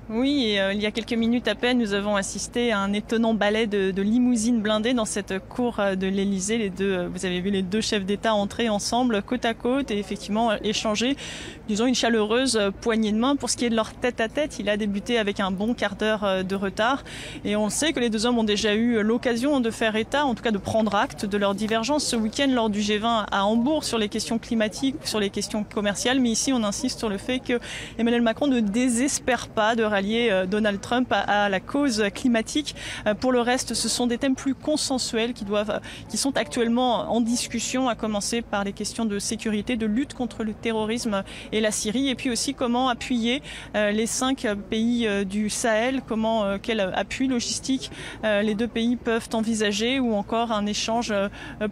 Oui, et il y a quelques minutes à peine, nous avons assisté à un étonnant ballet de limousines blindées dans cette cour de l'Élysée. Vous avez vu les deux chefs d'État entrer ensemble, côte à côte, et effectivement échanger, disons, une chaleureuse poignée de main. Pour ce qui est de leur tête-à-tête, il a débuté avec un bon quart d'heure de retard. Et on sait que les deux hommes ont déjà eu l'occasion de faire état, en tout cas de prendre acte de leurs divergences ce week-end lors du G20 à Hambourg sur les questions climatiques, sur les questions commerciales. Mais ici, on insiste sur le fait que Emmanuel Macron ne désespère pas de rallier Donald Trump à la cause climatique. Pour le reste, ce sont des thèmes plus consensuels qui sont actuellement en discussion, à commencer par les questions de sécurité, de lutte contre le terrorisme et la Syrie, et puis aussi comment appuyer les 5 pays du Sahel, quel appui logistique les deux pays peuvent envisager, ou encore un échange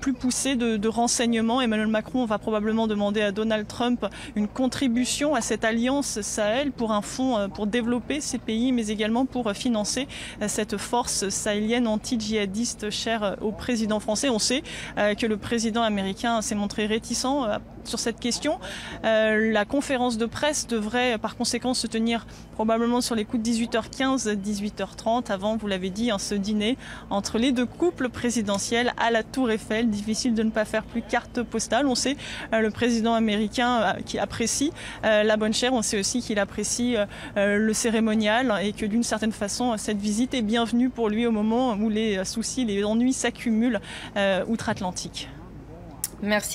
plus poussé de renseignements. Emmanuel Macron va probablement demander à Donald Trump une contribution à cette alliance Sahel pour un fonds pour développer ces pays, mais également pour financer cette force sahélienne anti-djihadiste chère au président français. On sait que le président américain s'est montré réticent sur cette question. La conférence de presse devrait par conséquent se tenir probablement sur les coups de 18h15, 18h30, avant, vous l'avez dit, ce dîner entre les deux couples présidentiels à la Tour Eiffel. Difficile de ne pas faire plus carte postale. On sait le président américain qui apprécie la bonne chère. On sait aussi qu'il apprécie le cérémonial, et que d'une certaine façon, cette visite est bienvenue pour lui au moment où les soucis, les ennuis s'accumulent outre-Atlantique. Merci.